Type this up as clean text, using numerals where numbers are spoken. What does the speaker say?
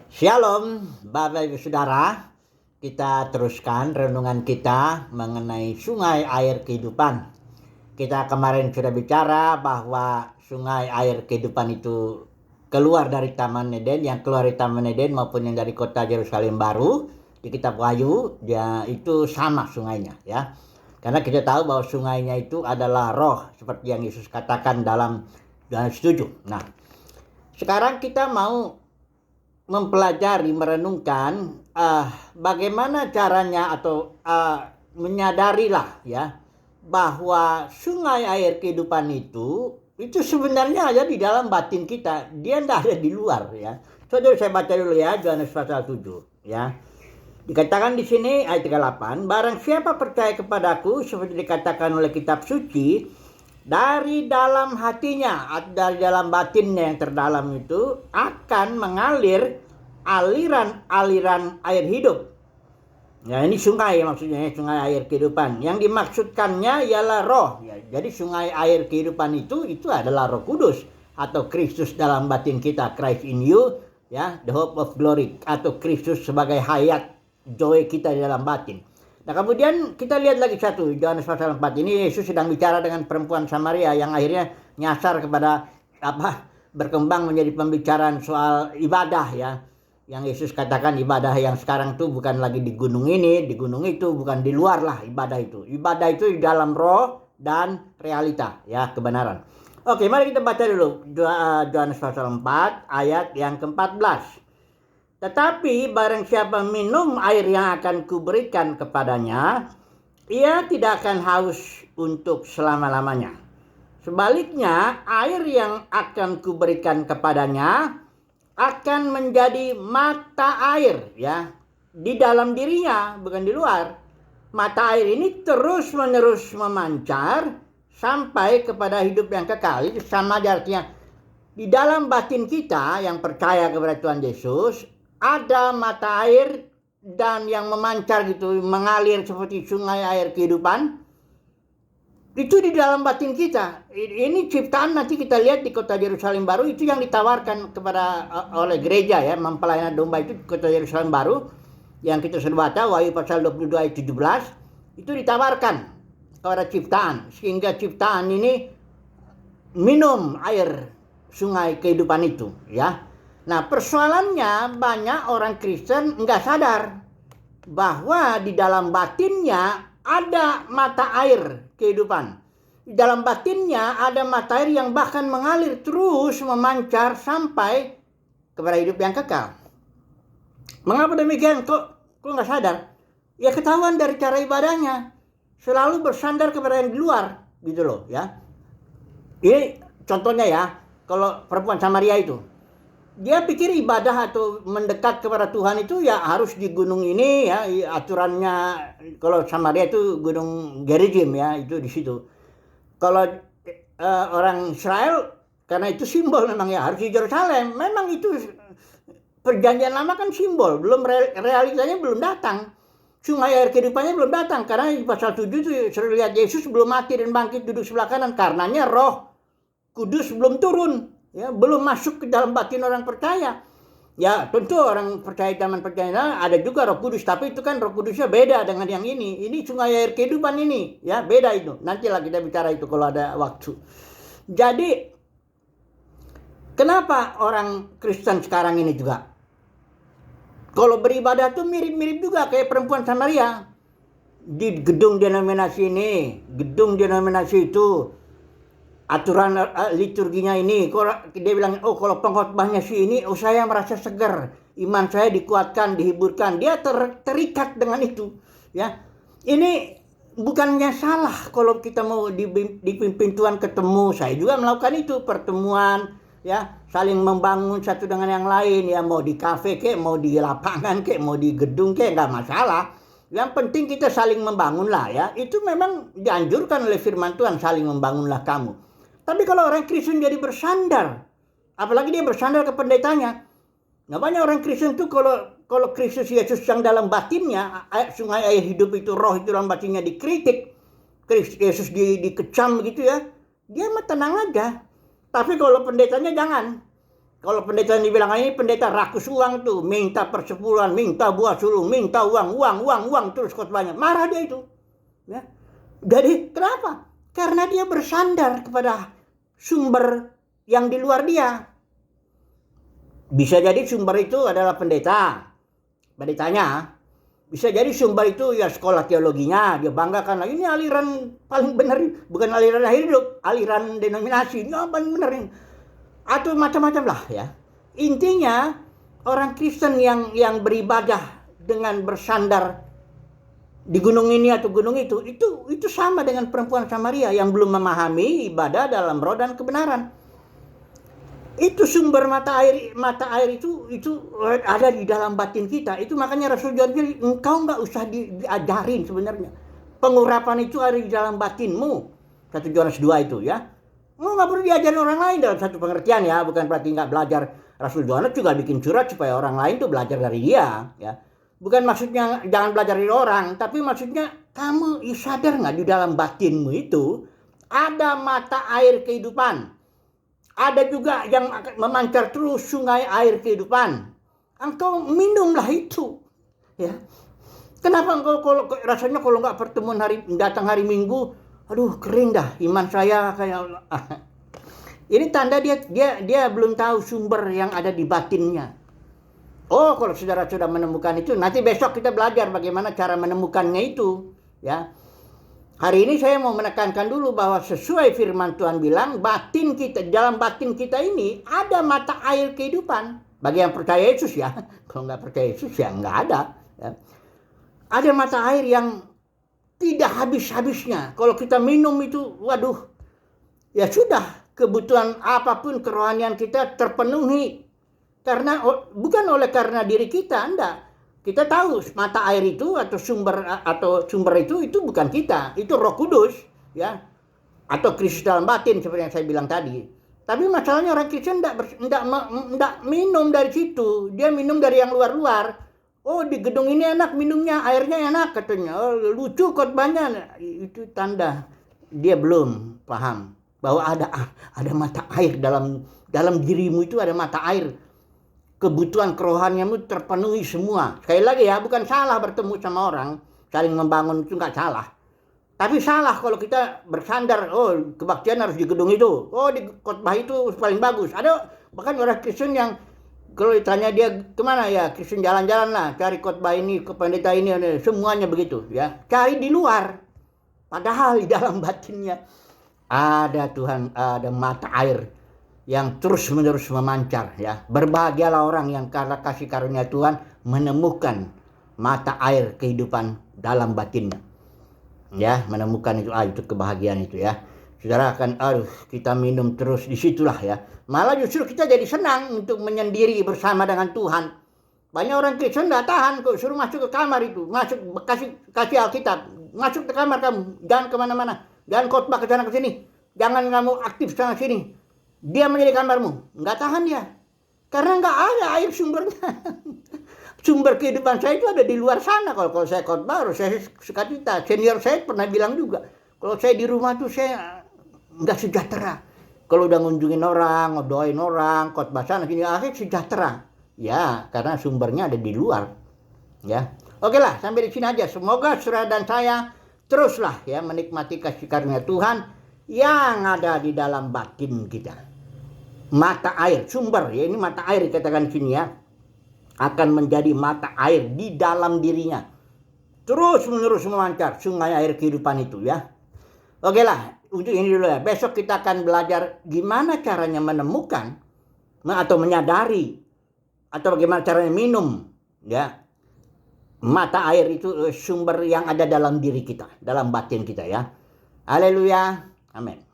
Shalom, Bapak Ibu Saudara. Kita teruskan renungan kita mengenai sungai air kehidupan. Kita kemarin sudah bicara bahwa sungai air kehidupan itu keluar dari Taman Eden, yang keluar dari Taman Eden maupun yang dari kota Yerusalem baru. Di kitab Wahyu, dia itu sama sungainya, ya. Karena kita tahu bahwa sungainya itu adalah roh, seperti yang Yesus katakan dalam Yohanes 7. Nah, sekarang kita mau mempelajari, merenungkan bagaimana caranya atau menyadarilah ya bahwa sungai air kehidupan itu sebenarnya ada di dalam batin kita. Dia tidak ada di luar ya. Saudara, saya baca dulu ya Yohanes pasal 7 ya. Dikatakan di sini ayat 38, barang siapa percaya kepadaku seperti dikatakan oleh kitab suci, dari dalam hatinya, dari dalam batinnya yang terdalam itu akan mengalir aliran-aliran air hidup. Ya, ini sungai maksudnya, sungai air kehidupan. Yang dimaksudkannya ialah roh. Ya, jadi sungai air kehidupan itu adalah Roh Kudus atau Kristus dalam batin kita, Christ in you, ya, the hope of glory, atau Kristus sebagai hayat joy kita di dalam batin. Nah, kemudian kita lihat lagi satu, Yohanes pasal 4. Ini Yesus sedang bicara dengan perempuan Samaria yang akhirnya nyasar kepada berkembang menjadi pembicaraan soal ibadah ya. Yang Yesus katakan ibadah yang sekarang tuh bukan lagi di gunung ini, di gunung itu, bukan di luar lah ibadah itu. Ibadah itu di dalam roh dan realita ya, kebenaran. Oke, mari kita baca dulu Yohanes pasal 4 ayat yang ke-14. Tetapi barang siapa minum air yang akan kuberikan kepadanya, ia tidak akan haus untuk selama-lamanya. Sebaliknya, air yang akan kuberikan kepadanya akan menjadi mata air ya, di dalam dirinya, bukan di luar. Mata air ini terus-menerus memancar sampai kepada hidup yang kekal. Itu sama artinya di dalam batin kita yang percaya kepada Tuhan Yesus ada mata air dan yang memancar gitu, mengalir seperti sungai air kehidupan. Itu di dalam batin kita. Ini ciptaan nanti kita lihat di kota Yerusalem baru, itu yang ditawarkan kepada oleh gereja ya, mempelai anak domba itu kota Yerusalem baru yang kita sudah baca Wahyu pasal 22 ayat 17. Itu ditawarkan kepada ciptaan sehingga ciptaan ini minum air sungai kehidupan itu ya. Nah, persoalannya banyak orang Kristen nggak sadar bahwa di dalam batinnya ada mata air kehidupan. Di dalam batinnya ada mata air yang bahkan mengalir terus memancar sampai kepada hidup yang kekal. Mengapa demikian? Kok nggak sadar? Ya ketahuan dari cara ibadahnya. Selalu bersandar kepada yang di luar, gitu loh ya. Ini contohnya ya, kalau perempuan Samaria itu. Dia pikir ibadah atau mendekat kepada Tuhan itu ya harus di gunung ini ya, aturannya. Kalau Samaria itu gunung Gerizim ya, itu di situ. Kalau orang Israel, karena itu simbol memang ya harus di Yerusalem. Memang itu perjanjian lama kan simbol, belum realitanya belum datang. Sungai air kehidupannya belum datang karena di pasal 7 itu sudah lihat Yesus belum mati dan bangkit duduk sebelah kanan, karenanya Roh Kudus belum turun. Ya, belum masuk ke dalam batin orang percaya. Ya, tentu orang percaya zaman percaya ada juga Roh Kudus, tapi itu kan Roh Kudusnya beda dengan yang ini. Ini sungai air kehidupan ini, ya beda itu. Nantilah kita bicara itu kalau ada waktu. Jadi, kenapa orang Kristen sekarang ini juga kalau beribadah tuh mirip-mirip juga kayak perempuan Samaria. Di gedung denominasi ini, gedung denominasi itu, aturan liturginya ini, dia bilang, oh kalau pengkhotbahnya si ini, oh saya merasa segar, iman saya dikuatkan, dihiburkan, dia terikat dengan itu, ya. Ini bukannya salah kalau kita mau dipimpin Tuhan ketemu, saya juga melakukan itu, pertemuan, ya, saling membangun satu dengan yang lain, ya mau di kafe kek, mau di lapangan kek, mau di gedung kek, nggak masalah. Yang penting kita saling membangun lah ya, itu memang dianjurkan oleh firman Tuhan, saling membangunlah kamu. Tapi kalau orang Kristen jadi bersandar, apalagi dia bersandar ke pendetanya. Nah, banyak orang Kristen tuh kalau Kristus Yesus yang dalam batinnya, sungai air hidup itu, roh itu dalam batinnya dikritik, Kristus Yesus dikecam gitu ya, dia mah tenang aja. Tapi kalau pendetanya jangan. Kalau pendeta yang dibilang ini pendeta rakus uang tuh, minta persepuluhan, minta buah sulung, minta uang terus khotbahnya. Marah dia itu. Ya. Jadi kenapa? Karena dia bersandar kepada sumber yang di luar dia. Bisa jadi sumber itu adalah pendetanya. Bisa jadi sumber itu ya sekolah teologinya, dia banggakan ini aliran paling benar, bukan aliran hidup, aliran denominasi, ini paling benar ini. Atau macam-macam lah ya. Intinya orang Kristen yang beribadah dengan bersandar di gunung ini atau gunung itu sama dengan perempuan Samaria yang belum memahami ibadah dalam roh dan kebenaran. Itu sumber mata air itu ada di dalam batin kita. Itu makanya Rasul Yohanes bilang, engkau nggak usah diajarin sebenarnya. Pengurapan itu ada di dalam batinmu. 1 Yohanes 2 itu ya. Nggak perlu diajarin orang lain dalam satu pengertian ya. Bukan berarti nggak belajar. Rasul Yohanes juga bikin surat supaya orang lain tuh belajar dari dia ya. Bukan maksudnya jangan belajar dari orang, tapi maksudnya kamu sadar nggak di dalam batinmu itu ada mata air kehidupan. Ada juga yang memancar terus sungai air kehidupan. Engkau minumlah itu. Ya. Kenapa engkau rasanya kalau nggak pertemuan datang hari Minggu, aduh kering dah iman saya kayak ini tanda dia belum tahu sumber yang ada di batinnya. Oh, kalau saudara sudah menemukan itu, nanti besok kita belajar bagaimana cara menemukannya itu, ya. Hari ini saya mau menekankan dulu bahwa sesuai firman Tuhan bilang, dalam batin kita ini ada mata air kehidupan. Bagi yang percaya Yesus ya, kalau nggak percaya Yesus ya nggak ada. Ya. Ada mata air yang tidak habis-habisnya. Kalau kita minum itu, waduh, ya sudah, kebutuhan apapun kerohanian kita terpenuhi. Karena bukan karena diri kita, enggak. Kita tahu mata air itu atau sumber itu bukan kita, itu Roh Kudus, ya. Atau Kristus dalam batin seperti yang saya bilang tadi. Tapi masalahnya orang Kristen enggak minum dari situ, dia minum dari yang luar-luar. Oh, di gedung ini enak minumnya, airnya enak katanya. Oh, lucu khotbahnya. Itu tanda dia belum paham bahwa ada mata air dalam dirimu itu ada mata air. Kebutuhan kerohanianmu terpenuhi semua. Sekali lagi ya, bukan salah bertemu sama orang, saling membangun itu nggak salah. Tapi salah kalau kita bersandar, oh kebaktian harus di gedung itu, oh di khotbah itu paling bagus. Ada bahkan orang Kristen yang kalau ditanya dia kemana ya, Kristen jalan-jalan lah, cari khotbah ini, ke pendeta ini, semuanya begitu ya. Cari di luar, padahal di dalam batinnya ada Tuhan, ada mata air yang terus-menerus memancar ya. Berbahagialah orang yang karena kasih karunia Tuhan menemukan mata air kehidupan dalam batinnya. Ya, menemukan itu kebahagiaan itu ya. Saudara akan kita minum terus disitulah ya. Malah justru kita jadi senang untuk menyendiri bersama dengan Tuhan. Banyak orang Kristen enggak tahan kok suruh masuk ke kamar itu, kasih Alkitab, masuk ke kamar kamu, jangan kemana-mana, jangan khotbah ke sana ke sini, jangan kamu aktif sana sini. Dia menjadi kamarmu, nggak tahan dia, karena nggak ada air sumbernya. Sumber kehidupan saya itu ada di luar sana. Kalau saya khotbah, saya sukacita. Senior saya pernah bilang juga, kalau saya di rumah tuh saya nggak sejahtera. Kalau udah ngunjungin orang, ngedoain orang, khotbah sana sini, akhirnya sejahtera. Ya, karena sumbernya ada di luar. Ya, oke lah, sampai di sini aja. Semoga saudara dan saya teruslah ya menikmati kasih karunia Tuhan yang ada di dalam batin kita. Mata air, sumber ya, ini mata air dikatakan di sini ya, akan menjadi mata air di dalam dirinya, terus menerus memancar sungai air kehidupan itu ya. Oke lah, untuk ini dulu ya. Besok kita akan belajar gimana caranya menemukan atau menyadari atau bagaimana caranya minum ya mata air itu, sumber yang ada dalam diri kita, dalam batin kita ya. Haleluya, amin.